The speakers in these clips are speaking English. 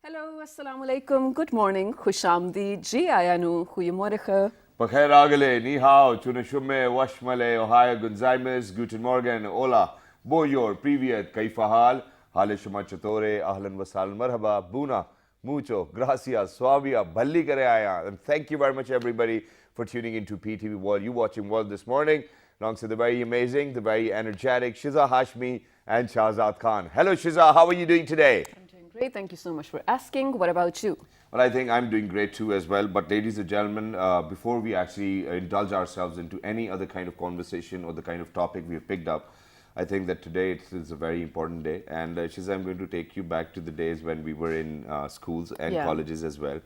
Hallo, assalamu alaikum. Good morning. Khushamdi. Ji ayanu. Goedemorgen. Bakhair agale, ni hao, tunashume, washmale, ohio, gunzaimes, guten morgen, hola, bonjour, privyet, kaifa hal, hale shuma chatore, ahlan wasal, marhaba, buna, mucho, gracias, suavia, bhalli kare aaya. And thank you very much everybody for tuning into PTV World. You watching World this morning, alongside the very amazing, the very energetic Shiza Hashmi and Shahzad Khan. Hello Shiza, how are you doing today? I'm doing great. Thank you so much for asking. What about you? Well, I think I'm doing great too as well. But ladies and gentlemen, before we actually indulge ourselves into any other kind of conversation or the kind of topic we've picked up, I think that today it's a very important day. And Shiza, I'm going to take you back to the days when we were in schools and colleges as well,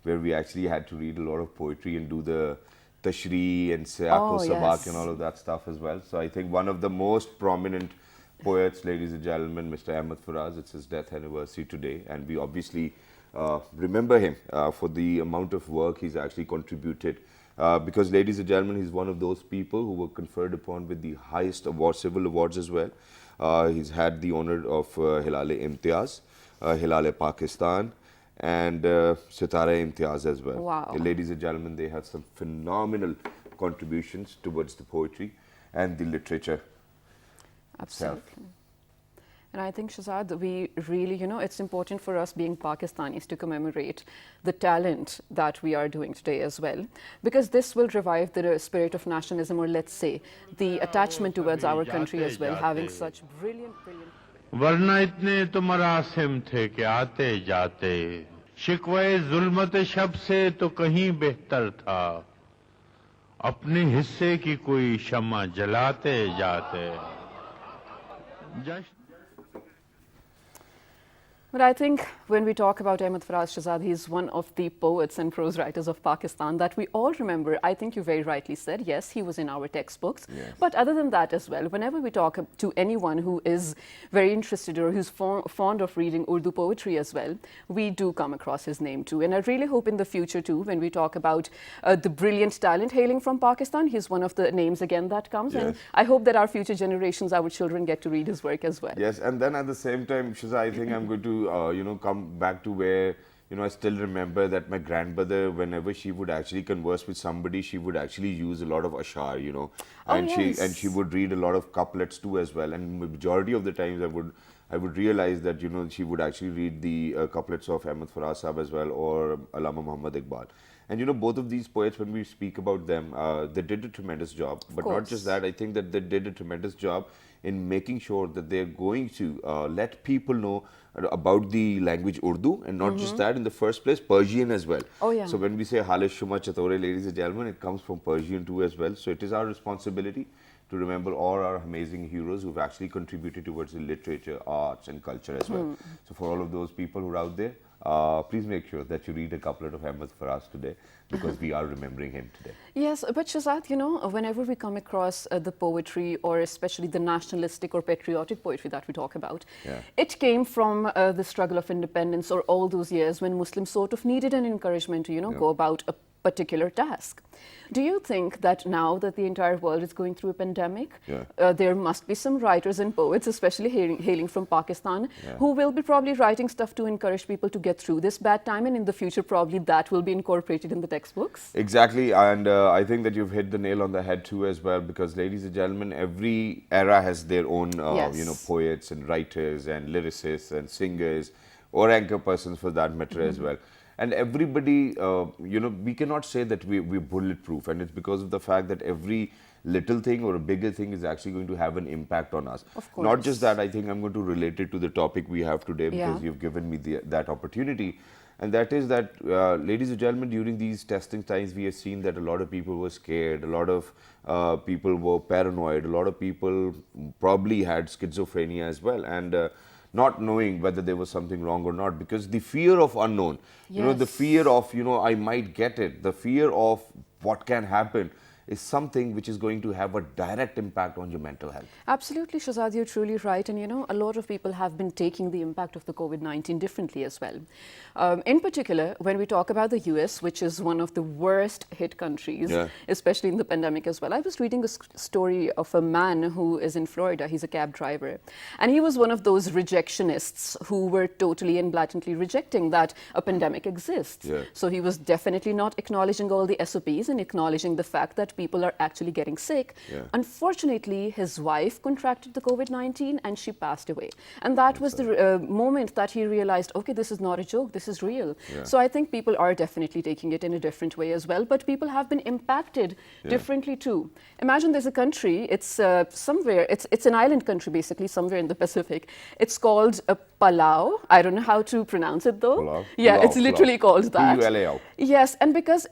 where we actually had to read a lot of poetry and do the tashri and Sayako Sabak and all of that stuff as well. So I think one of the most prominent poets, ladies and gentlemen, Mr. Ahmed Faraz, it's his death anniversary today. And we obviously remember him for the amount of work he's actually contributed. Because, ladies and gentlemen, he's one of those people who were conferred upon with the highest award, civil awards as well. He's had the honor of Hilal-e-Imtiaz, Hilal-e-Pakistan, and Sitara-e-Imtiaz as well. Wow. Ladies and gentlemen, they had some phenomenal contributions towards the poetry and the literature. Absolutely. And I think, Shahzad, we really, it's important for us being Pakistanis to commemorate the talent that we are doing today as well, because this will revive the spirit of nationalism, or let's say, the attachment towards our country as well, having such brilliant. वरना इतने तो मरासिम थे कि आते जाते शिकवे जुल्मत शब से तो कहीं बेहतर था अपने हिस्से की कोई शम्मा जलाते जाते But I think when we talk about Ahmed Faraz Shahzad, he's one of the poets and prose writers of Pakistan that we all remember. I think you very rightly said, yes, he was in our textbooks. Yes. But other than that as well, whenever we talk to anyone who is very interested or who's fond of reading Urdu poetry as well, we do come across his name too. And I really hope in the future too, when we talk about the brilliant talent hailing from Pakistan, he's one of the names again that comes. Yes. And I hope that our future generations, our children, get to read his work as well. Yes, and then at the same time, Shiza, I think I'm going to, come back to where, I still remember that my grandmother, whenever she would actually converse with somebody, she would actually use a lot of ashar, and she would read a lot of couplets too as well. And majority of the times I would realize that, she would actually read the couplets of Ahmed Faraz Sahab as well, or Allama Muhammad Iqbal. And both of these poets, when we speak about them, they did a tremendous job. But not just that, I think that they did a tremendous job in making sure that they're going to let people know about the language Urdu, and not just that, in the first place, Persian as well. Oh, yeah. So when we say Hale Shuma Chatore, ladies and gentlemen, it comes from Persian too as well. So it is our responsibility to remember all our amazing heroes who've actually contributed towards the literature, arts and culture as well. So for all of those people who are out there, please make sure that you read a couplet of Ahmed Faraz today, because we are remembering him today. Yes, but Shahzad, whenever we come across the poetry, or especially the nationalistic or patriotic poetry that we talk about, it came from the struggle of independence, or all those years when Muslims sort of needed an encouragement to, go about a particular task. Do you think that now that the entire world is going through a pandemic, there must be some writers and poets, especially hailing from Pakistan, who will be probably writing stuff to encourage people to get through this bad time, and in the future probably that will be incorporated in the textbooks? Exactly, and I think that you've hit the nail on the head too as well, because ladies and gentlemen, every era has their own, poets and writers and lyricists and singers, or anchor persons for that matter as well. And everybody, we cannot say that we're bulletproof, and it's because of the fact that every little thing or a bigger thing is actually going to have an impact on us. Of course. Not just that, I think I'm going to relate it to the topic we have today, because you've given me that opportunity. And that is that, ladies and gentlemen, during these testing times, we have seen that a lot of people were scared, a lot of people were paranoid, a lot of people probably had schizophrenia as well. And not knowing whether there was something wrong or not, because the fear of unknown, the fear of, I might get it, the fear of what can happen, is something which is going to have a direct impact on your mental health. Absolutely, Shahzad, you're truly right. And a lot of people have been taking the impact of the COVID-19 differently as well. In particular, when we talk about the US, which is one of the worst hit countries, especially in the pandemic as well. I was reading a story of a man who is in Florida. He's a cab driver. And he was one of those rejectionists who were totally and blatantly rejecting that a pandemic exists. So he was definitely not acknowledging all the SOPs and acknowledging the fact that people are actually getting sick. Unfortunately, his wife contracted the COVID-19 and she passed away. And that was the moment that he realized, okay, this is not a joke, this is real. So I think people are definitely taking it in a different way as well, but people have been impacted differently too. Imagine there's a country, it's somewhere, it's an island country basically, somewhere in the Pacific. It's called Palau. I don't know how to pronounce it though. Palau. Yeah, Palau, it's literally called that. P-U-L-A-O. Yes, and because,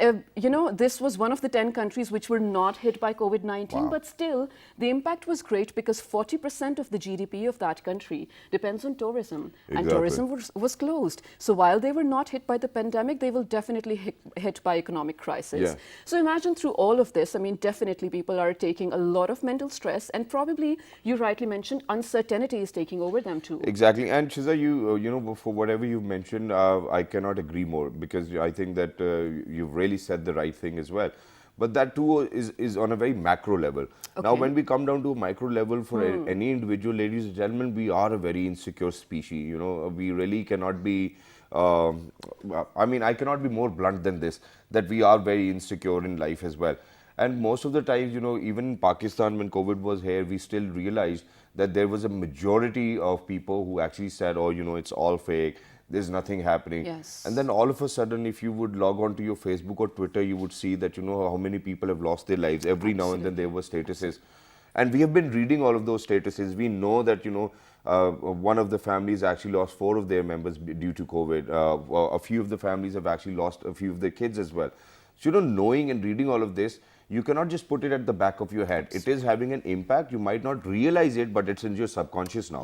this was one of the 10 countries which were not hit by COVID-19, but still, the impact was great because 40% of the GDP of that country depends on tourism, and tourism was closed. So while they were not hit by the pandemic, they will definitely hit by economic crisis. So imagine through all of this, I mean, definitely people are taking a lot of mental stress, and probably, you rightly mentioned, uncertainty is taking over them too. Exactly. And Shiza, for whatever you've mentioned, I cannot agree more, because I think that you've really said the right thing as well. But that too is on a very macro level. Now, when we come down to a micro level for any individual, ladies and gentlemen, we are a very insecure species. We really cannot be, I cannot be more blunt than this, that we are very insecure in life as well. And most of the times, even in Pakistan, when COVID was here, we still realized that there was a majority of people who actually said, oh, it's all fake, there's nothing happening. And then all of a sudden, if you would log on to your Facebook or Twitter, you would see that, how many people have lost their lives. Every now and then there were statuses. And we have been reading all of those statuses. We know that, one of the families actually lost 4 of their members due to COVID. A few of the families have actually lost a few of their kids as well. So, knowing and reading all of this, you cannot just put it at the back of your head. It is having an impact. You might not realize it, but it's in your subconscious now.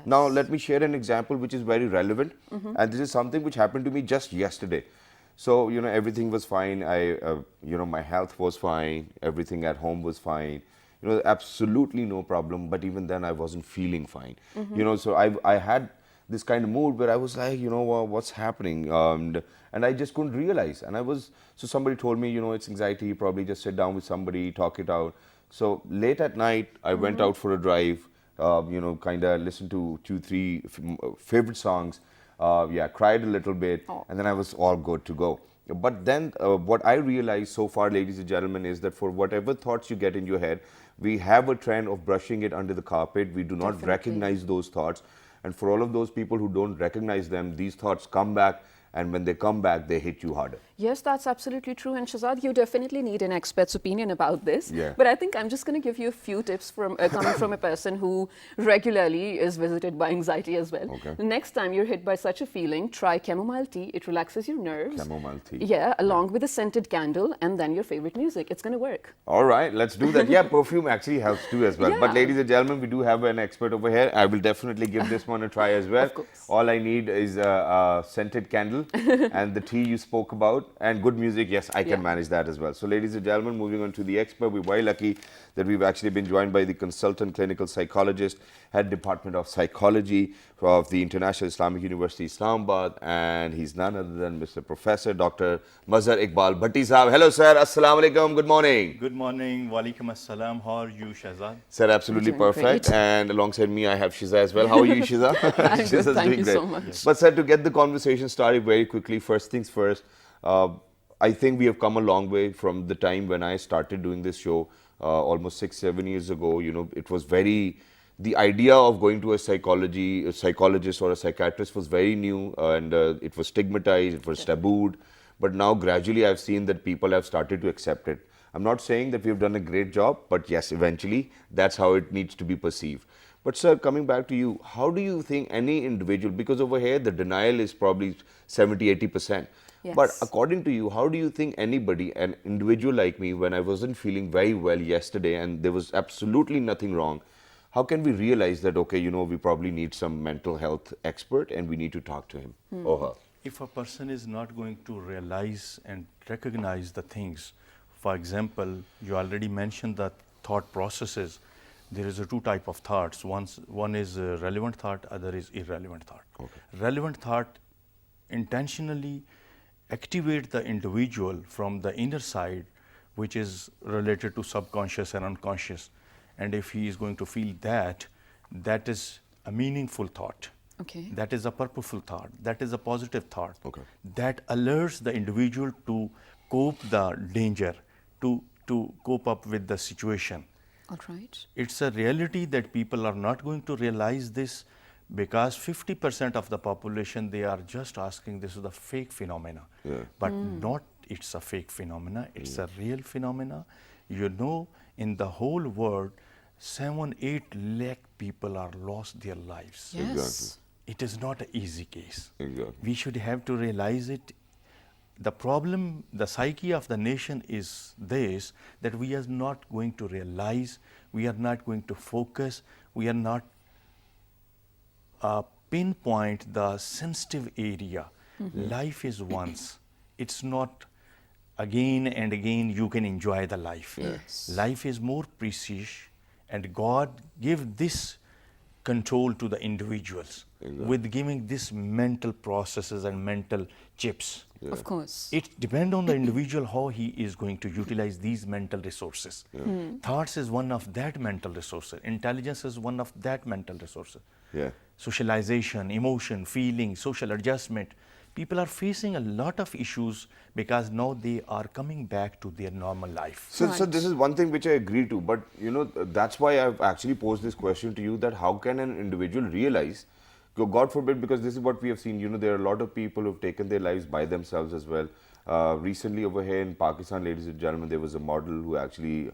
Now, let me share an example which is very relevant. And this is something which happened to me just yesterday. So, everything was fine. My health was fine. Everything at home was fine. Absolutely no problem. But even then, I wasn't feeling fine. So I had this kind of mood where I was like, what's happening? And I just couldn't realize. And so somebody told me, it's anxiety, probably just sit down with somebody, talk it out. So late at night, I went out for a drive, kind of listened to 2-3 favorite songs, cried a little bit, and then I was all good to go. But then what I realized so far, ladies and gentlemen, is that for whatever thoughts you get in your head, we have a trend of brushing it under the carpet. We do not recognize those thoughts. And for all of those people who don't recognize them, these thoughts come back. And when they come back, they hit you harder. Yes, that's absolutely true. And Shahzad, you definitely need an expert's opinion about this. But I think I'm just going to give you a few tips from coming from a person who regularly is visited by anxiety as well. The next time you're hit by such a feeling, try chamomile tea. It relaxes your nerves. Chamomile tea. Yeah, along with a scented candle and then your favorite music. It's going to work. All right, let's do that. Yeah, perfume actually helps too as well. But ladies and gentlemen, we do have an expert over here. I will definitely give this one a try as well. Of course. All I need is a scented candle and the tea you spoke about. And good music, yes, I can manage that as well. So ladies and gentlemen, moving on to the expert, we're very lucky that we've actually been joined by the consultant clinical psychologist, head department of psychology of the International Islamic University, Islamabad, and he's none other than Mr. Professor Dr. Mazhar Iqbal Bhatti Sahab. Hello sir, Assalamu Alaikum, good morning. Good morning, Walaikum Assalam. How are you, Shahzad? Sir, absolutely perfect. Great. And alongside me, I have Shiza as well. How are you, Shiza? I'm good, thank you so much. But sir, to get the conversation started very quickly, first things first, I think we have come a long way from the time when I started doing this show almost 6-7 years ago. It was the idea of going to a psychologist or a psychiatrist was very new, and it was stigmatized, it was tabooed. But now gradually I've seen that people have started to accept it. I'm not saying that we've done a great job, but yes, eventually that's how it needs to be perceived. But sir, coming back to you, how do you think any individual, because over here the denial is probably 70-80%. But according to you, how do you think anybody, an individual like me, when I wasn't feeling very well yesterday and there was absolutely nothing wrong, how can we realize that, okay, we probably need some mental health expert and we need to talk to him or her? If a person is not going to realize and recognize the things, For example, you already mentioned the thought processes. There is a two type of thoughts. One is relevant thought, other is irrelevant thought. Okay. Relevant thought intentionally activate the individual from the inner side, which is related to subconscious and unconscious. And if he is going to feel that, that is a meaningful thought. Okay. That is a purposeful thought. That is a positive thought. Okay. That alerts the individual to cope the danger, to cope up with the situation. All right. It's a reality that people are not going to realize this, because 50% of the population, they are just asking this is a fake phenomena. Yeah. But not it's a fake phenomena, it's a real phenomena. You know, in the whole world, 7-8 lakh people are lost their lives. Yes. Exactly. It is not an easy case. Exactly. We should have to realize it. The problem, the psyche of the nation is this, that we are not going to realize, we are not going to focus, we are not pinpoint the sensitive area. Life is once. It's not again and again you can enjoy the life. Yes. Life is more precious, and God give this control to the individuals with giving this mental processes and mental chips. Of course. It depends on the individual how he is going to utilize these mental resources. Thoughts is one of that mental resources. Intelligence is one of that mental resources. Yeah. Socialization, emotion, feeling, social adjustment. People are facing a lot of issues because now they are coming back to their normal life. So, Right. this is one thing which I agree to, but you know, that's why I've actually posed this question to you, that how can an individual realize, God forbid, because this is what we have seen, you know, there are a lot of people who've taken their lives by themselves as well. Recently over here in Pakistan, ladies and gentlemen, there was a model who actually,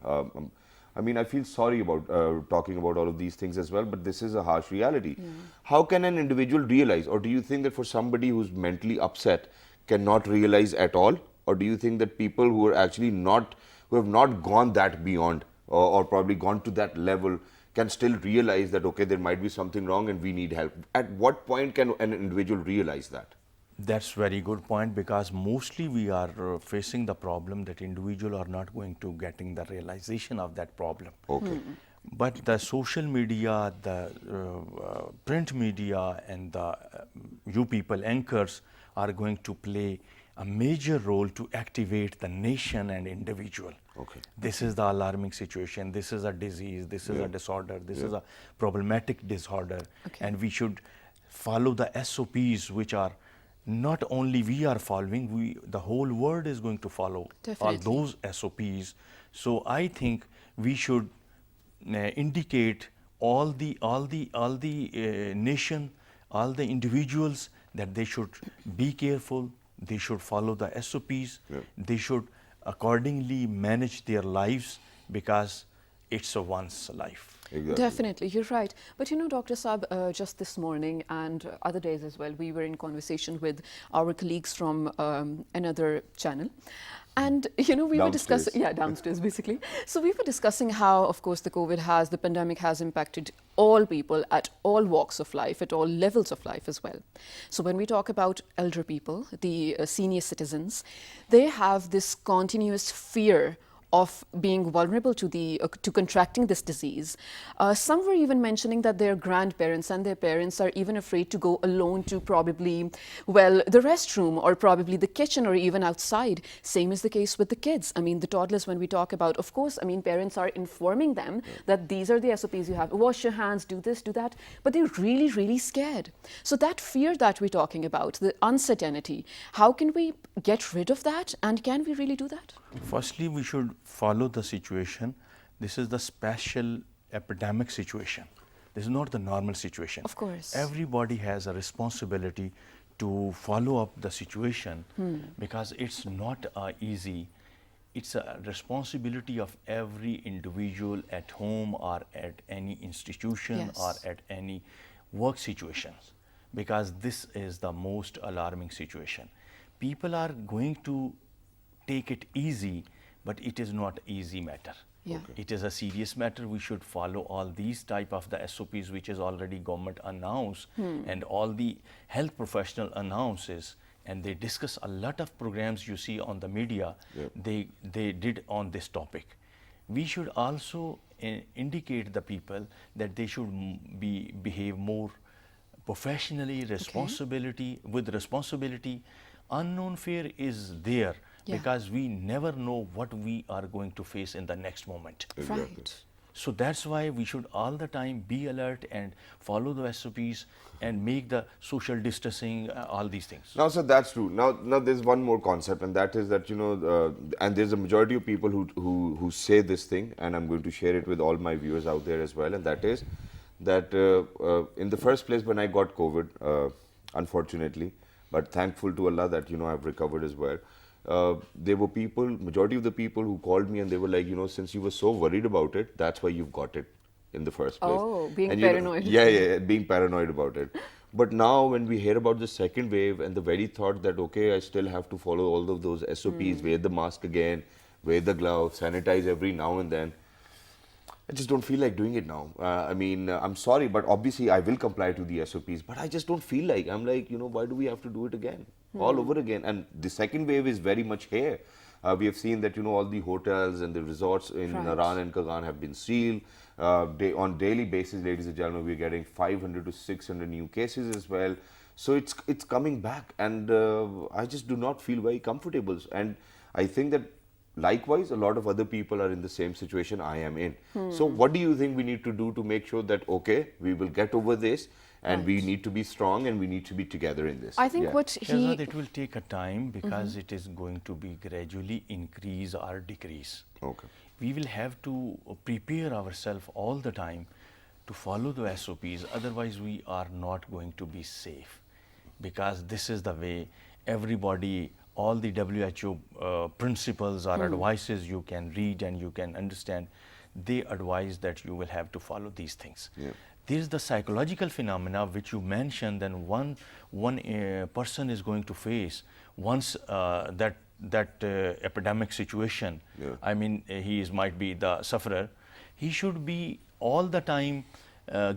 I mean, I feel sorry about talking about all of these things as well, but this is a harsh reality. How can an individual realize, or do you think that for somebody who's mentally upset cannot realize at all? Or do you think that people who are actually not, who have not gone that beyond, or probably gone to that level, can still realize that, okay, there might be something wrong and we need help? At what point can an individual realize that? That's very good point, because mostly we are facing the problem that individuals are not going to getting the realization of that problem. Okay. But the social media, the print media, and the you people anchors are going to play a major role to activate the nation and individual. Okay. This is the alarming situation. This is a disease. This is a disorder. This is a problematic disorder. Okay. And we should follow the SOPs, which are not only we are following, the whole world is going to follow all Definitely. those SOPs. So I think we should indicate all the nation, all the individuals, that they should be careful, they should follow the SOPs, they should accordingly manage their lives, because it's a once life. Exactly. Definitely, you're right. But you know, Dr. Saab, just this morning and other days as well, we were in conversation with our colleagues from another channel. And, you know, we were discussing, downstairs basically. So we were discussing how, of course, the pandemic has impacted all people at all walks of life, at all levels of life as well. So when we talk about elder people, the senior citizens, they have this continuous fear of being vulnerable to to contracting this disease. Some were even mentioning that their grandparents and their parents are even afraid to go alone to probably, well, the restroom or probably the kitchen or even outside. Same is the case with the kids. I mean, the toddlers, when we talk about, of course, I mean, parents are informing them that these are the SOPs you have. Wash your hands, do this, do that. But they're really, really scared. So that fear that we're talking about, the uncertainty, how can we get rid of that? And can we really do that? Firstly, we should follow the situation. This is the special epidemic situation. This is not the normal situation. Of course. Everybody has a responsibility to follow up the situation, because it's not easy. It's a responsibility of every individual at home or at any institution or at any work situations, because this is the most alarming situation. People are going to take it easy, but it is not easy matter. Yeah. It is a serious matter. We should follow all these type of the SOPs which is already government announced, and all the health professional announces and they discuss a lot of programs you see on the media. They did on this topic. We should also indicate the people that they should behave more professionally, with responsibility. Unknown fear is there because we never know what we are going to face in the next moment. Right. So that's why we should all the time be alert and follow the SOPs and make the social distancing, all these things. Now, so that's true. Now there's one more concept, and that is that, and there's a majority of people who say this thing, and I'm going to share it with all my viewers out there as well, and that is that in the first place when I got COVID, unfortunately, but thankful to Allah that, I've recovered as well. There were people, majority of the people who called me and they were like, since you were so worried about it, that's why you've got it in the first place. Oh, being and paranoid. Yeah, being paranoid about it. But now when we hear about the second wave and the very thought that, okay, I still have to follow all of those SOPs, wear the mask again, wear the gloves, sanitize every now and then, I just don't feel like doing it now. I'm sorry, but obviously I will comply to the SOPs, but I just don't feel like. I'm like, why do we have to do it again? All over again. And the second wave is very much here. We have seen that, all the hotels and the resorts in Iran and Kagan have been sealed. On daily basis, ladies and gentlemen, we're getting 500 to 600 new cases as well. So it's coming back, and I just do not feel very comfortable. And I think that likewise, a lot of other people are in the same situation I am in. So what do you think we need to do to make sure that, okay, we will get over this, and we need to be strong and we need to be together in this? I think Shahzad, it will take a time because it is going to be gradually increase or decrease. Okay. We will have to prepare ourselves all the time to follow the SOPs, otherwise we are not going to be safe, because this is the way everybody, all the WHO principles or advices you can read and you can understand, they advise that you will have to follow these things. There is the psychological phenomena which you mentioned, and one person is going to face once that epidemic situation. He might be the sufferer. He should be all the time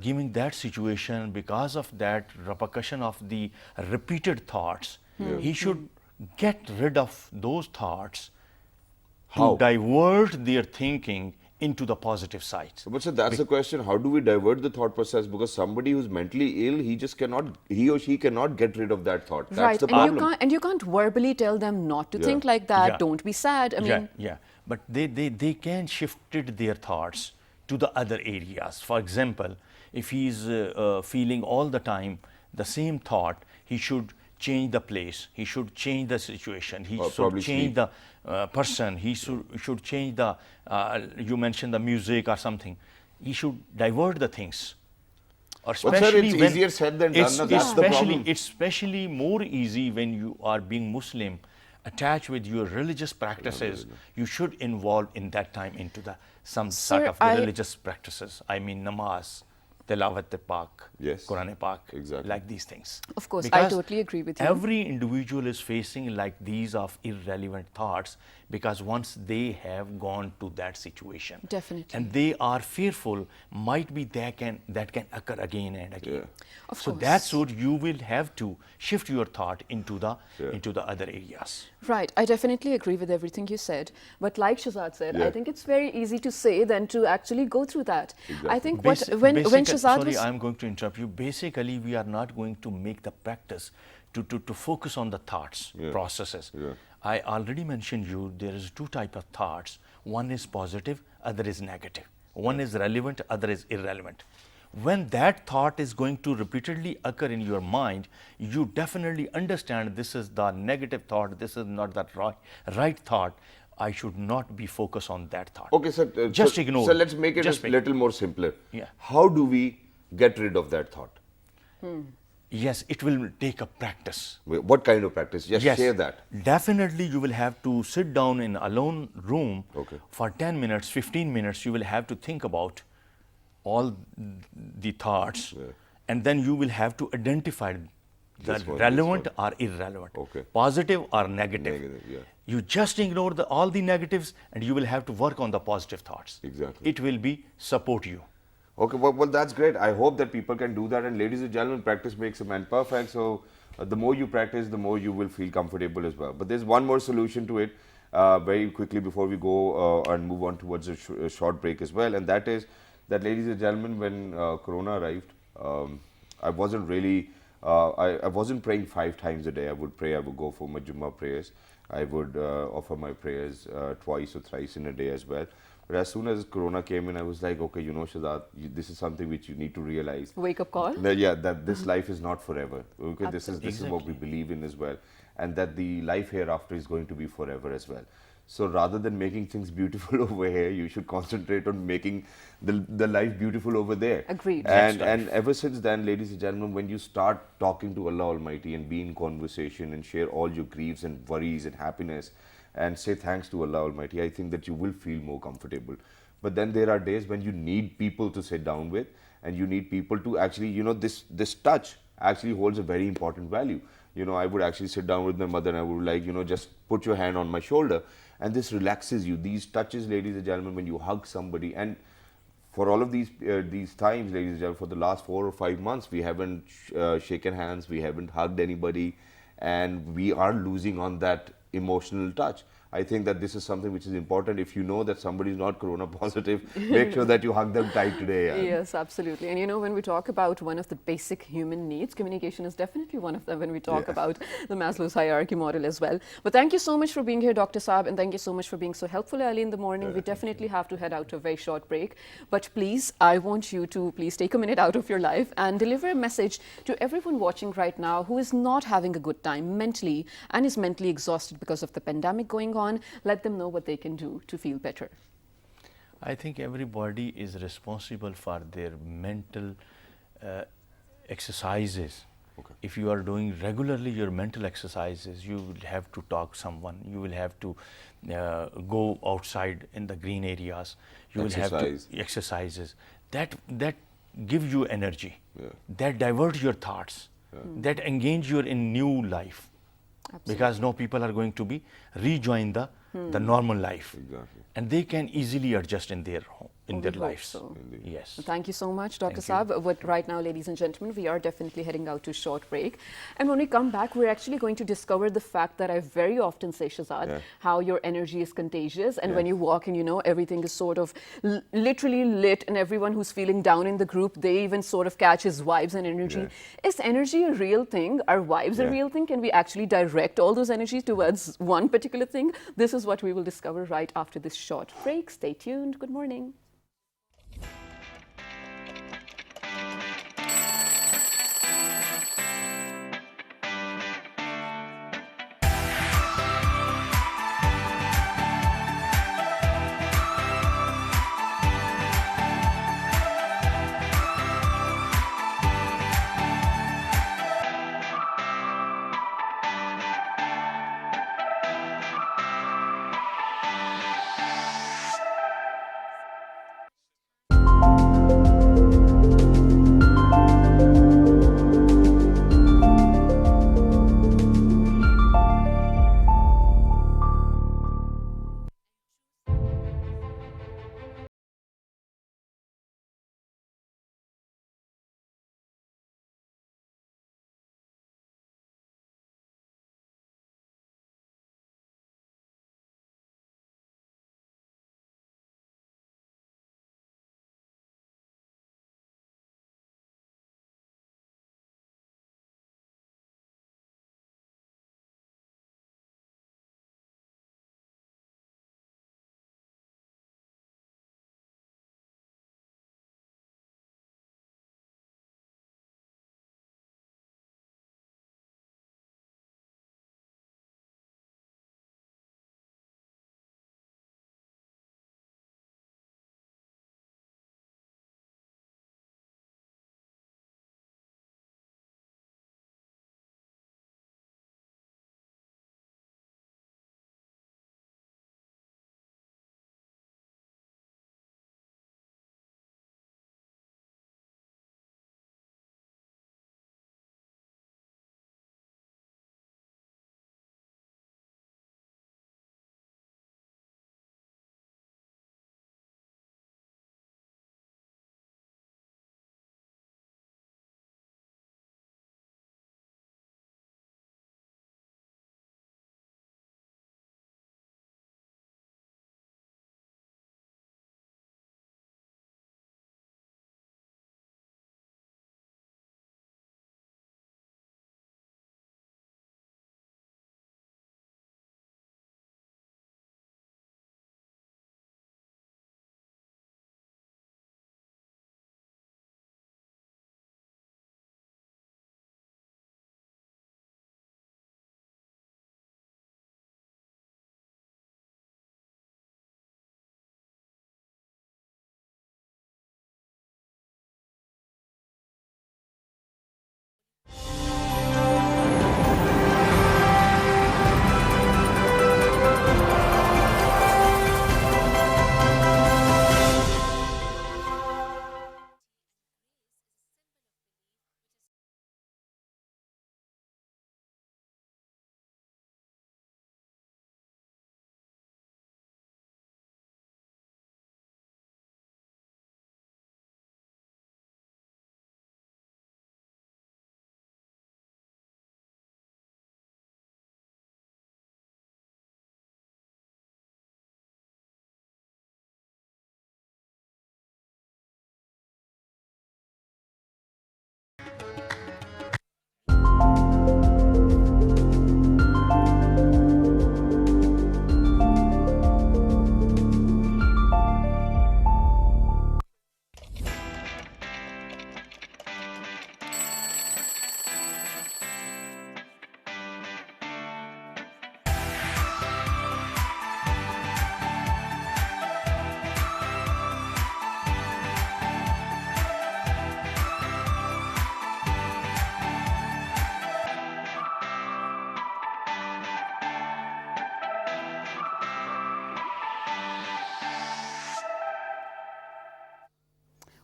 giving that situation, because of that repercussion of the repeated thoughts. He should get rid of those thoughts to divert their thinking into the positive side. But so that's the question, how do we divert the thought process? Because somebody who's mentally ill, he or she cannot get rid of that thought. That's the problem. And you can't verbally tell them not to think like that, don't be sad. But they can shift their thoughts to the other areas. For example, if he's feeling all the time the same thought, he should change the place, he should change the situation, he should change the person, he should change the, you mentioned the music or something. He should divert the things. Or especially it's easier said than done. That's the problem. It's especially more easy when you are being Muslim, attached with your religious practices. You should involve in that time into some sort of religious practices. Namaz, Tilawat-e-Pak, Quran-e-Pak, like these things. Of course, because I totally agree with you. Every individual is facing like these of irrelevant thoughts, because once they have gone to that situation, definitely, and they are fearful, might be that can occur again and again. Of so course. That's what you will have to shift your thought into the other areas. Right, I definitely agree with everything you said. But like Shahzad said, I think it's very easy to say than to actually go through that. I think when Shahzad sorry, I'm going to interrupt you. Basically, we are not going to make the practice to focus on the thoughts, processes. I already mentioned you, there is two types of thoughts. One is positive, other is negative. One is relevant, other is irrelevant. When that thought is going to repeatedly occur in your mind, you definitely understand this is the negative thought, this is not the right thought. I should not be focused on that thought. Okay, sir. Just ignore. So let's make it a little more simpler. How do we get rid of that thought? Yes, it will take a practice. What kind of practice? Just share that. Definitely, you will have to sit down in a lone room for 10 minutes, 15 minutes. You will have to think about all the thoughts, and then you will have to identify the relevant or irrelevant, positive or negative. You just ignore all the negatives, and you will have to work on the positive thoughts. Exactly. It will support you. Okay, well, that's great. I hope that people can do that. And ladies and gentlemen, practice makes a man perfect. So the more you practice, the more you will feel comfortable as well. But there's one more solution to it, very quickly before we go and move on towards a short break as well, and that is that, ladies and gentlemen, when Corona arrived, I wasn't really, I wasn't praying 5 times a day. I would pray, I would go for my Jummah prayers, I would offer my prayers twice or thrice in a day as well. But as soon as Corona came in, I was like, okay, Shahzad, this is something which you need to realize. Wake up call? That this life is not forever. Okay, this is what we Exactly. believe in as well. And that the life hereafter is going to be forever as well. So rather than making things beautiful over here, you should concentrate on making the life beautiful over there. Agreed. And ever since then, ladies and gentlemen, when you start talking to Allah Almighty and be in conversation and share all your griefs and worries and happiness and say thanks to Allah Almighty, I think that you will feel more comfortable. But then there are days when you need people to sit down with, and you need people to actually, this touch actually holds a very important value. I would actually sit down with my mother and I would like, just put your hand on my shoulder, and this relaxes you. These touches, ladies and gentlemen, when you hug somebody, and for all of these times, ladies and gentlemen, for the last 4 or 5 months, we haven't shaken hands, we haven't hugged anybody, and we are losing on that emotional touch. I think that this is something which is important. If you know that somebody is not Corona positive, make sure that you hug them tight today. Yes, absolutely. And when we talk about one of the basic human needs, communication is definitely one of them when we talk about the Maslow's hierarchy model as well. But thank you so much for being here, Dr. Saab, and thank you so much for being so helpful early in the morning. We definitely have to head out to a very short break. But please, I want you to please take a minute out of your life and deliver a message to everyone watching right now who is not having a good time mentally and is mentally exhausted because of the pandemic going on. Let them know what they can do to feel better. I think everybody is responsible for their mental exercises. Okay. If you are doing regularly your mental exercises, you will have to talk to someone, you will have to go outside in the green areas, you will have to exercises. That give you energy, that divert your thoughts, that engage you in new life. Absolutely. Because now people are going to be rejoin the normal life, Exactly. and they can easily adjust in their home, in their hope lives. so. Yes. Thank you so much, Dr. Thank Saab. But right now, ladies and gentlemen, we are definitely heading out to a short break. And when we come back, we're actually going to discover the fact that I very often say, Shahzad, how your energy is contagious. And when you walk in, everything is sort of literally lit, and everyone who's feeling down in the group, they even sort of catch his vibes and energy. Is energy a real thing? Are vibes a real thing? Can we actually direct all those energies towards one particular thing? This is what we will discover right after this short break. Stay tuned. Good morning.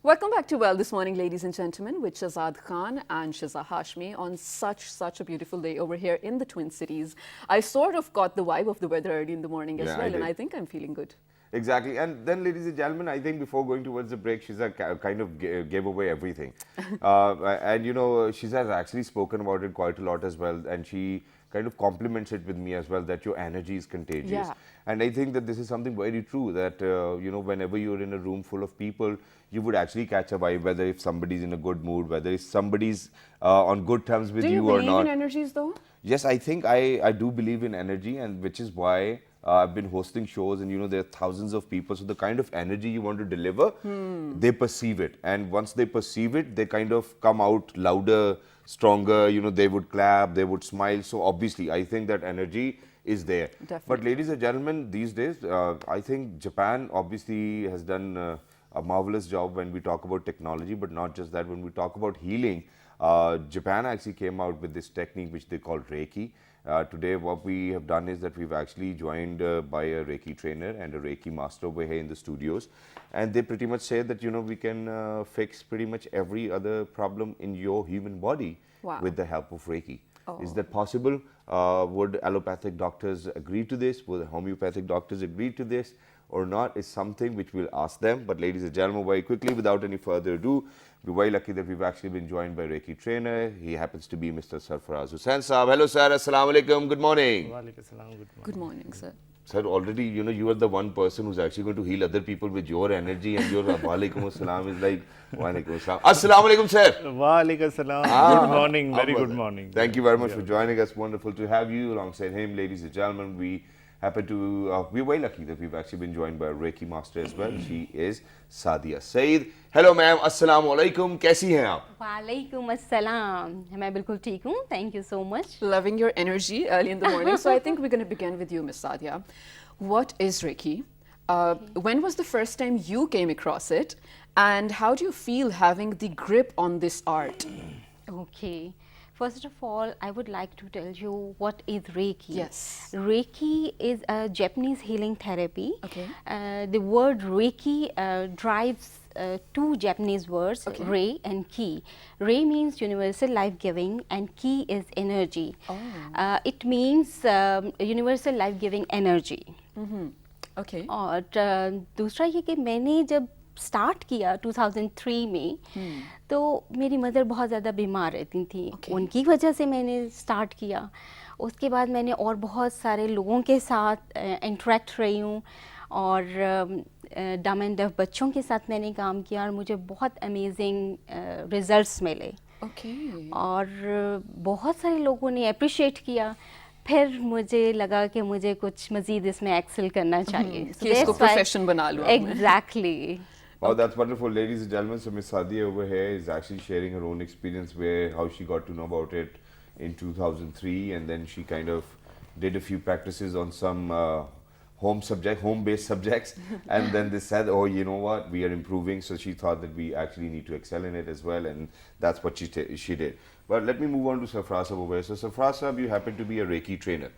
Welcome back to Well This Morning, ladies and gentlemen, with Shahzad Khan and Shiza Hashmi on such a beautiful day over here in the Twin Cities. I sort of got the vibe of the weather early in the morning as well, and I think I'm feeling good. Exactly. And then, ladies and gentlemen, I think before going towards the break, Shiza kind of gave away everything. And, you know, Shiza has actually spoken about it quite a lot as well. And she kind of compliments it with me as well, that your energy is contagious. Yeah. And I think that this is something very true, that, you know, whenever you're in a room full of people, you would actually catch a vibe, whether if somebody's in a good mood, whether if somebody's on good terms with you or not. Do you believe in energies though? Yes, I think I do believe in energy, and which is why I've been hosting shows, and you know there are thousands of people. So the kind of energy you want to deliver, they perceive it, and once they perceive it, they kind of come out louder, stronger. You know, they would clap, they would smile. So obviously, I think that energy is there. Definitely. But ladies and gentlemen, these days, I think Japan obviously has done a marvelous job when we talk about technology, but not just that. When we talk about healing, Japan actually came out with this technique which they call Reiki. Today what we have done is that we've actually joined by a Reiki trainer and a Reiki master over here in the studios, and they pretty much say that, you know, we can fix pretty much every other problem in your human body with the help of Reiki. Is that possible? Would allopathic doctors agree to this? Would homeopathic doctors agree to this or not? Is something which we'll ask them. But ladies and gentlemen, very quickly, without any further ado, we're very lucky that we've actually been joined by Reiki trainer. He happens to be Mr. Sarfaraz Hussain Saab. Hello sir, Assalamu alaikum, good morning. Good morning, sir. Sir, already, you know, you are the one person who's actually going to heal other people with your energy, and your walaikum assalam is like, walaikum assalam. Assalamu alaikum, sir. Walaikum assalam. Good morning, very good morning. Thank you very much for joining us. Wonderful to have you alongside him, ladies and gentlemen. We happen to, we're very lucky that we've actually been joined by a Reiki master as well. She is Sadia Saeed. Hello ma'am, assalamu alaikum. Kaisi hain aap? वालेकुम अस्सलाम मैं बिल्कुल ठीक हूँ thank you so much Loving your energy early in the morning. So I think we're going to begin with you, Miss Sadia. What is Reiki? When was the first time you came across it? And how do you feel having the grip on this art? Okay. First of all, I would like to tell you what is Reiki. Yes. Reiki is a Japanese healing therapy. Okay. The word Reiki drives two Japanese words, Rei and Ki. Rei means universal life-giving and Ki is energy. It means universal life-giving energy. Okay. और दूसरा ये कि मैंने जब start किया 2003 में तो मेरी मदर बहुत ज़्यादा बीमार रहती थी उनकी वजह से मैंने स्टार्ट किया उसके बाद मैंने और बहुत सारे लोगों के साथ इंटरेक्ट रही हूँ और डम एंड डेफ बच्चों के साथ मैंने काम किया और मुझे बहुत अमेजिंग रिजल्ट्स मिले और बहुत सारे लोगों ने अप्रिशिएट किया फिर मुझे लगा कि मुझे कुछ मज़ीद इसमें एक्सेल करना चाहिए कि इसको प्रोफेशन बना लो exactly Oh, that's wonderful, ladies and gentlemen. So Miss Sadia over here is actually sharing her own experience where how she got to know about it in 2003, and then she kind of did a few practices on some home-based subjects, and then they said, oh, you know what, we are improving. So she thought that we actually need to excel in it as well, and that's what she did. But let me move on to Sarfaraz Saab over here. So Sarfaraz Saab, you happen to be a Reiki trainer,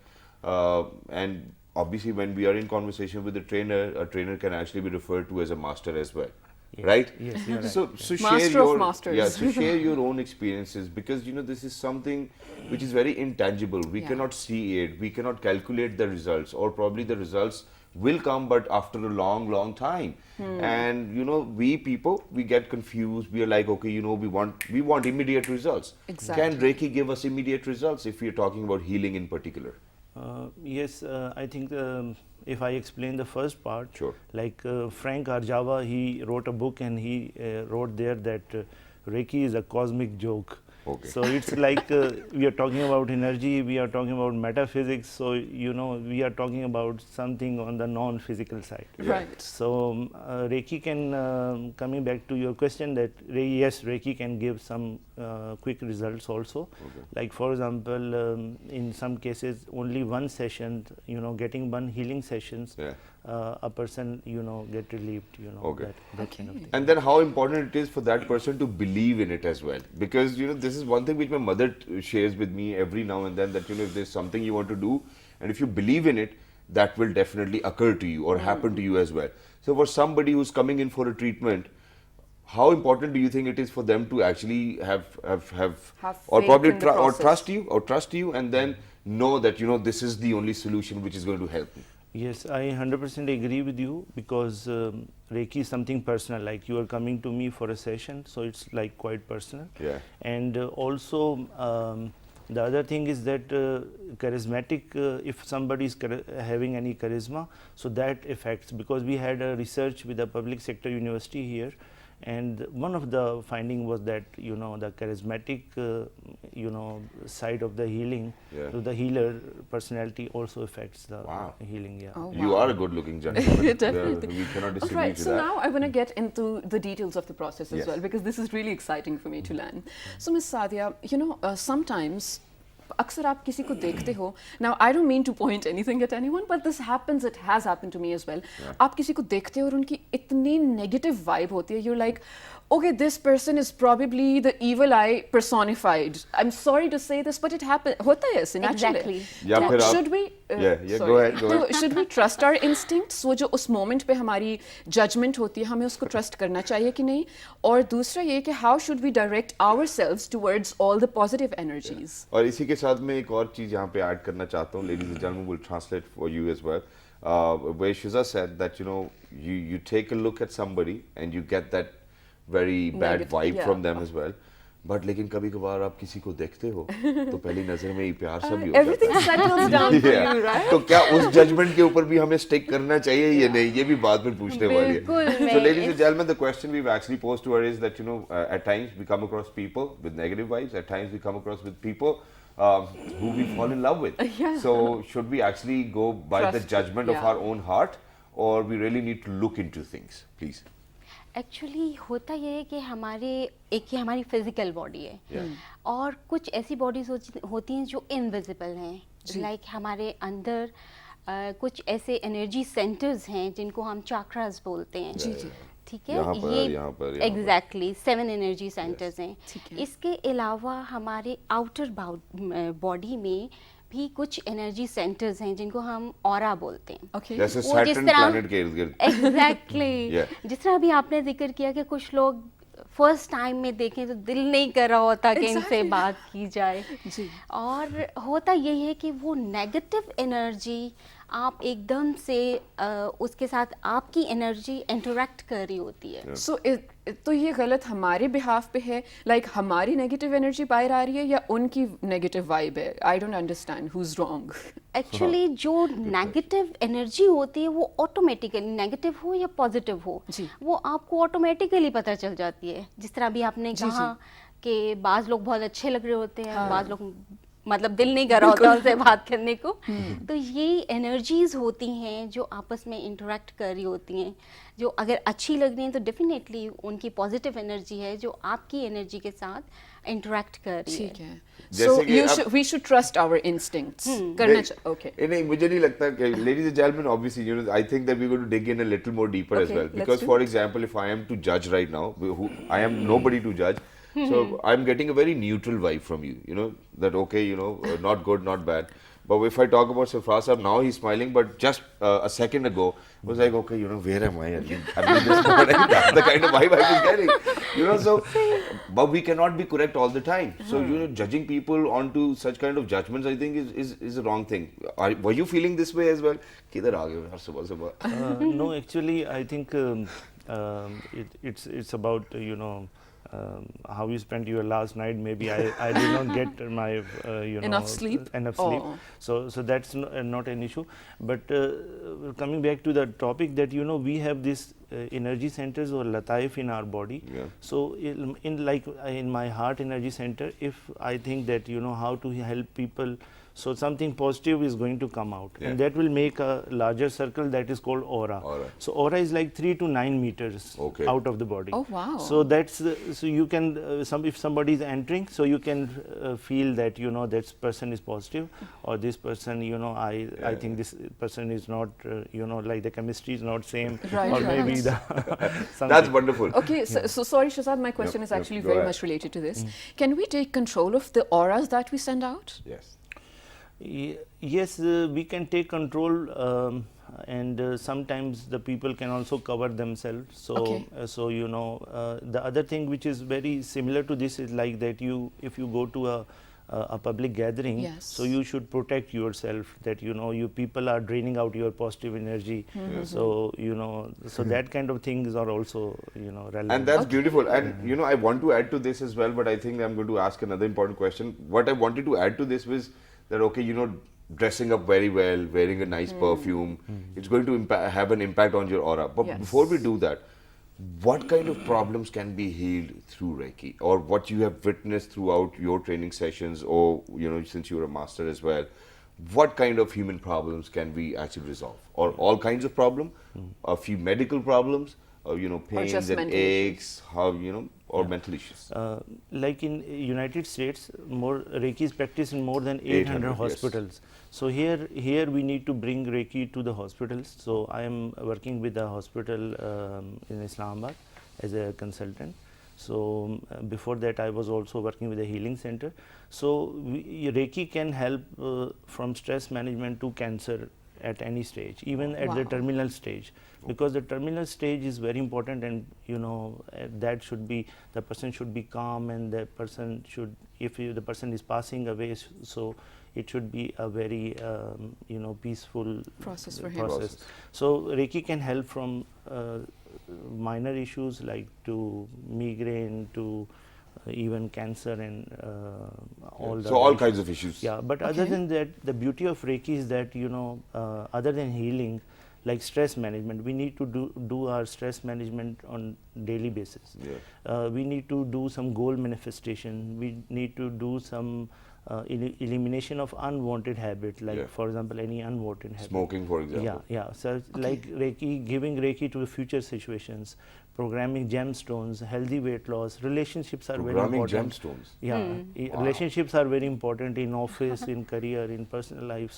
and obviously when we are in conversation with a trainer can actually be referred to as a master as well. Yes. Right? Yes, you're right. So Master share of your, masters. Yeah, so share your own experiences, because you know this is something which is very intangible. We cannot see it, we cannot calculate the results, or probably the results will come but after a long time. And you know, we people, we get confused. We are like, okay, you know, we want immediate results. Exactly. Can Reiki give us immediate results if we are talking about healing in particular? Yes, I think if I explain the first part, Sure. like Frank Arjava, he wrote a book and he wrote there that Reiki is a cosmic joke. Okay. So it's like we are talking about energy, we are talking about metaphysics, so you know we are talking about something on the non-physical side. Right. So Reiki can, coming back to your question, that yes, Reiki can give some quick results also. Okay. Like for example, in some cases only one session, you know, getting one healing sessions, a person, you know, get relieved, you know, that kind of thing. And then how important it is for that person to believe in it as well, because you know this is one thing which my mother shares with me every now and then, that you know, if there's something you want to do and if you believe in it, that will definitely occur to you or happen to you as well. So for somebody who's coming in for a treatment, how important do you think it is for them to actually have or faith probably in the process. trust you and then know that this is the only solution which is going to help me? Yes, I 100% agree with you, because Reiki is something personal. Like, you are coming to me for a session, so it's like quite personal. Yeah. And also the other thing is that charismatic, if somebody is having any charisma, so that affects, because we had a research with a public sector university here, and one of the finding was that the charismatic side of the healing, Yeah. so the healer personality also affects the Wow. healing. Yeah. Oh, You wow. are a good looking gentleman. Definitely. We cannot disagree Alright, to so that. now I want to get into the details of the process as Yes. well, because this is really exciting for me to learn. So Ms. Sadia, sometimes अक्सर आप किसी को देखते हो, now I don't mean to point anything at anyone, but this happens, it has happened to me as well. आप किसी को देखते हो और उनकी इतनी negative vibe होती है, you're like, okay, this person is probably the evil eye personified. I'm sorry to say this, but it happens. होता है ऐसे naturally. Exactly. या Now, फिर आप- should we? Yeah, sorry. go ahead. तो should we trust our instincts? वो जो उस moment पे हमारी judgment होती है, हमें उसको trust करना चाहिए कि नहीं? और दूसरा ये कि how should we direct ourselves towards all the positive energies? और इसी के साथ में एक और चीज यहाँ पे ऐड करना चाहता हूँ. Ladies and gentlemen, will translate for you as well. Where Shiza said that you take a look at somebody and you get that very bad Negative, vibe yeah. from them as well. But लेकिन कभी कभार आप किसी को देखते हो तो पहली नजर में ही प्यार सा भी हो Everything जाता है. settles down for Yeah. you, right? तो क्या उस जजमेंट के ऊपर भी हमें स्टिक करना चाहिए या नहीं, ये भी बाद में पूछने वाली है. बिल्कुल, So मैं ladies and gentlemen, the question we've actually posed to her is that at times we come across people with negative vibes, at times we come across with people who we fall in love with. Yeah. So should we actually go by the Trust, judgment of yeah. our own heart, or we really need to look into things, please? Actually होता ये है कि हमारी physical body है, और कुछ ऐसी bodies होती हैं जो इनविजिबल हैं. लाइक हमारे अंदर कुछ ऐसे एनर्जी सेंटर्स हैं जिनको हम चाक्रास बोलते हैं. जी, जी. ठीक है, यहाँ पर एग्जैक्टली 7 एनर्जी सेंटर्स हैं. ठीक है. इसके अलावा हमारे आउटर बॉडी में भी कुछ एनर्जी सेंटर्स हैं जिनको हम ऑरा बोलते हैं. Okay. जैसे वो जिस सैटर्न तरह- प्लैनेट के इर्द-गिर्द. Exactly Yeah. जिस तरह अभी आपने जिक्र किया कि कुछ लोग फर्स्ट टाइम में देखें तो दिल नहीं कर रहा होता कि इनसे Exactly. बात की जाए. जी. और होता यही है कि वो नेगेटिव एनर्जी आप एकदम से उसके साथ आपकी एनर्जी इंटरेक्ट कर रही होती है. So तो ये गलत हमारे बिहाफ पे है, लाइक हमारी नेगेटिव एनर्जी बाहर आ रही है या उनकी नेगेटिव वाइब है? I don't understand who is wrong. Actually जो नेगेटिव एनर्जी होती है वो ऑटोमेटिकली, नेगेटिव हो या पॉजिटिव हो, जी. वो आपको ऑटोमेटिकली पता चल जाती है. जिस तरह अभी आपने जी, कहा कि बाज लोग बहुत अच्छे लग रहे होते हैं, हाँ. बाज लोग मतलब दिल नहीं कर रहा होता उनसे बात करने को. तो ये एनर्जीज होती हैं जो आपस में इंटरेक्ट कर रही होती हैं, जो अगर अच्छी लग रही हैं तो डेफिनेटली उनकी पॉजिटिव एनर्जी है जो आपकी एनर्जी के साथ इंटरेक्ट कर रही है. ठीक है. जैसे So कि अब- we should trust our instincts. करना okay. नहीं, मुझे नहीं लगता कि ladies and gentlemen, obviously, I think that we're going to dig in a little more deeper as Okay, well. let's Because, do for it. example, if I am to judge right now, I am nobody to judge. So I'm getting a very neutral vibe from you. That okay, not good, not bad. But if I talk about Safra Sahab, now he's smiling, but just a second ago, was like, okay, where am I? I mean, this morning, that's the kind of vibe I was getting. So, but we cannot be correct all the time. So, judging people onto such kind of judgments, I think is a wrong thing. Were you feeling this way as well? Kidhar aa gaye yaar subah? No, actually, I think it's about how you spent your last night. Maybe I did not get my Enough sleep? Enough sleep. Oh. So that's not an issue. But coming back to the topic that we have this energy centers or lataif in our body. Yeah. So in my heart energy center, if I think that how to help people, so something positive is going to come out, Yeah. and that will make a larger circle that is called aura. Aura. So aura is like 3 to 9 meters Okay. out of the body. Oh, wow. So that's so you can if somebody is entering, so you can feel that that person is positive, or this person I think this person is not like the chemistry is not same, Right, or maybe right. the something. That's wonderful. Okay, so sorry Shazad, my question is actually go very ahead. much related to this. Can we take control of the auras that we send out? Yes. Yes, we can take control and sometimes the people can also cover themselves. So, so you know, the other thing which is very similar to this is like that if you go to a public gathering, so you should protect yourself, that you know you people are draining out your positive energy. So you know, so that kind of things are also, you know, relevant. And that's beautiful. And you know, I want to add to this as well, but I think I'm going to ask another important question. What I wanted to add to this was that, okay, you know, dressing up very well, wearing a nice perfume, it's going to have an impact on your aura. But before we do that, what kind of problems can be healed through Reiki, or what you have witnessed throughout your training sessions, or you know, since you're a master as well, what kind of human problems can we actually resolve? Or all kinds of problems, a few medical problems, you know, pains and aches, how, you know, or mental issues? Like in United States, Reiki is practiced in more than 800 hospitals. So here we need to bring Reiki to the hospitals. So I am working with a hospital in Islamabad as a consultant. So before that I was also working with a healing center. So Reiki can help from stress management to cancer at any stage, even at the terminal stage, because the terminal stage is very important, and you know, that should be, the person should be calm, and the person should, if the person is passing away, so it should be a very you know, peaceful process for him. So Reiki can help from minor issues like to migraine to even cancer and all the all kinds of issues. Yeah, but other than that, the beauty of Reiki is that, you know, other than healing, like stress management, we need to do our stress management on daily basis. We need to do some goal manifestation. We need to do some elimination of unwanted habit, like for example, any unwanted habit. Smoking, for example. So like Reiki, giving Reiki to future situations, programming gemstones, healthy weight loss, relationships are very important. Programming gemstones. Relationships are very important in office, in career, in personal life.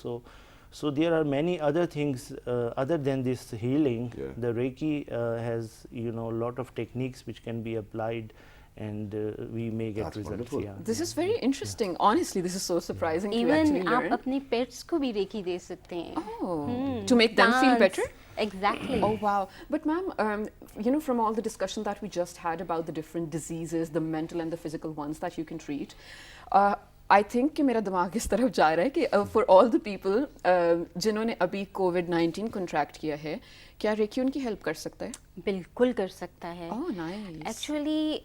So there are many other things other than this healing. The Reiki has, you know, a lot of techniques which can be applied, and we may get results. This is very interesting. Honestly, this is so surprising. Even आप अपने pets को भी Reiki दे सकते हैं. Oh, to make them feel better? Exactly. Oh wow. But ma'am, you know, from all the discussion that we just had about the different diseases, the mental and the physical ones that you can treat, I think कि मेरा दिमाग इस तरफ जा रहा है कि for all the people जिन्होंने अभी COVID-19 contract किया है, क्या रेकी उनकी हेल्प कर सकता है? बिल्कुल कर सकता है. Oh nice. Actually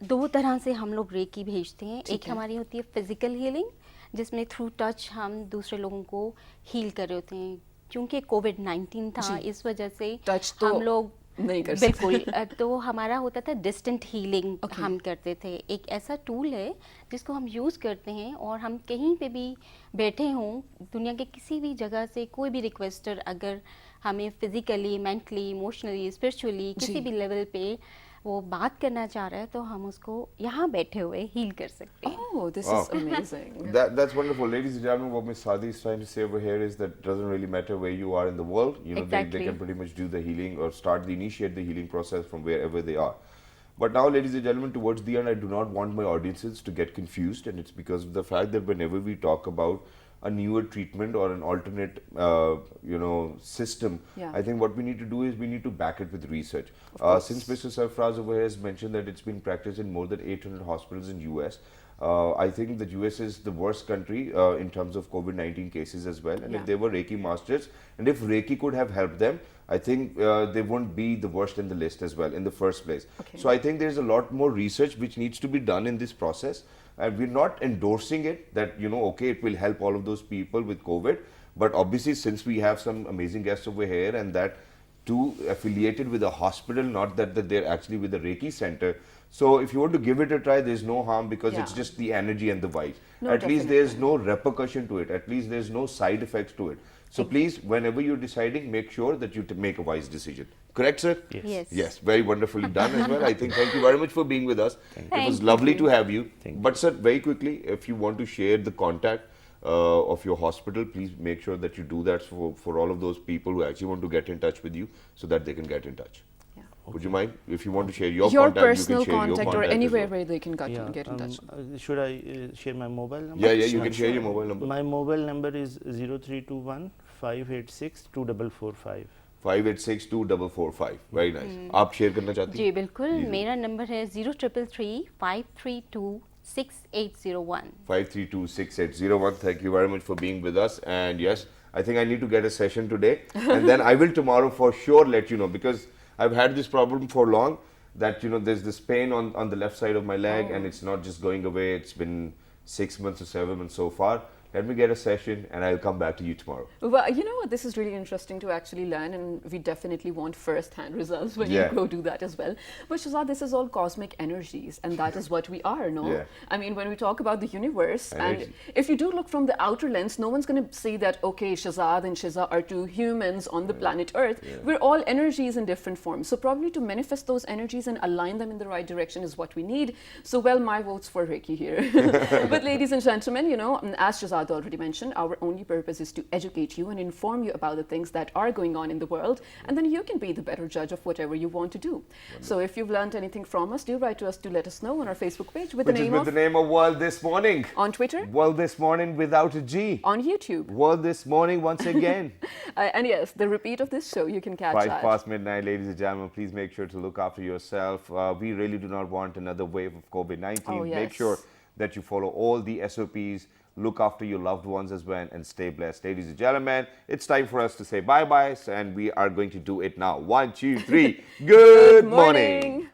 दो तरह से हम लोग रेकी भेजते हैं. एक हमारी होती है फिजिकल हीलिंग, जिसमें थ्रू टच हम दूसरे लोगों को हील कर रहे होते हैं. क्योंकि COVID-19 था, इस वजह से हम लोग नहीं कर सकते. बिल्कुल. तो हमारा होता था डिस्टेंट हीलिंग. हम करते थे. एक ऐसा टूल है जिसको हम यूज़ करते हैं, और हम कहीं पे भी बैठे हों दुनिया के किसी भी जगह से, कोई भी रिक्वेस्टर अगर हमें फिजिकली, मेंटली, इमोशनली, स्पिरिचुअली किसी भी लेवल पे वो बात करना चाह रहा है, तो हम उसको यहाँ बैठे हुए हील कर सकते हैं. Oh, this is amazing. That's wonderful. Ladies and gentlemen, what Ms. Sadi is trying to say over here is that it doesn't really matter where you are in the world. You know, they can pretty much do the healing or initiate the healing process from wherever they are. But now, ladies and gentlemen, towards the end, I do not want my audiences to get confused, and it's because of the fact that whenever we talk about a newer treatment or an alternate, you know, system, I think what we need to do is we need to back it with research. Since Mr. Sarfraz over here has mentioned that it's been practiced in more than 800 hospitals in US, I think the US is the worst country in terms of COVID-19 cases as well. And if they were Reiki masters, and if Reiki could have helped them, I think they won't be the worst in the list as well in the first place. So I think there's a lot more research which needs to be done in this process. And we're not endorsing it that, you know, okay, it will help all of those people with COVID. But obviously, since we have some amazing guests over here, and that too affiliated with a hospital, not that they're actually with a Reiki center. So if you want to give it a try, there's no harm, because it's just the energy and the vibes. At least there's no repercussion to it. At least there's no side effects to it. So please, whenever you're deciding, make sure that you make a wise decision. Correct, sir? Yes. Yes, very wonderfully done as well. I think thank you very much for being with us. It was lovely to have you. But sir, very quickly, if you want to share the contact of your hospital, please make sure that you do that for all of those people who actually want to get in touch with you, so that they can get in touch. Would you mind if you want to share your contact? Personal you can share contact, your or anywhere well. where they can get in touch. Should I share my mobile number? Yeah, you can share your mobile number. My mobile number is 0321 586-2445. 586-2445. Very nice. आप share करना चाहती जी हैं? बिल्कुल, मेरा number है 0333-532-6801. 532-6801. Thank you very much for being with us. And yes, I think I need to get a session today, and then I will tomorrow for sure let you know, because I've had this problem for long, that there's this pain on the left side of my leg, and it's not just going away. It's been 6 months or 7 months so far. Let me get a session and I'll come back to you tomorrow. Well, you know what, this is really interesting to actually learn, and we definitely want first-hand results when you go do that as well. But Shahzad, this is all cosmic energies, and that is what we are, no? Yeah. I mean, when we talk about the universe, Energy. and if you do look from the outer lens, no one's going to say that, okay, Shahzad and Shiza are two humans on the planet Earth. We're all energies in different forms. So probably to manifest those energies and align them in the right direction is what we need. So, well, my vote's for Reiki here. But ladies and gentlemen, as Shahzad already mentioned, our only purpose is to educate you and inform you about the things that are going on in the world, and then you can be the better judge of whatever you want to do. So if you've learned anything from us, do write to us to let us know on our Facebook page with the name of World This Morning. On Twitter. World This Morning without a G. On YouTube. World This Morning once again. And yes, the repeat of this show you can catch 5 at past midnight, ladies and gentlemen. Please make sure to look after yourself. We really do not want another wave of COVID-19. Oh, yes. Make sure that you follow all the SOPs. Look after your loved ones as well, and stay blessed. Ladies and gentlemen, it's time for us to say bye-bye, and we are going to do it now. 1, 2, 3. Good morning.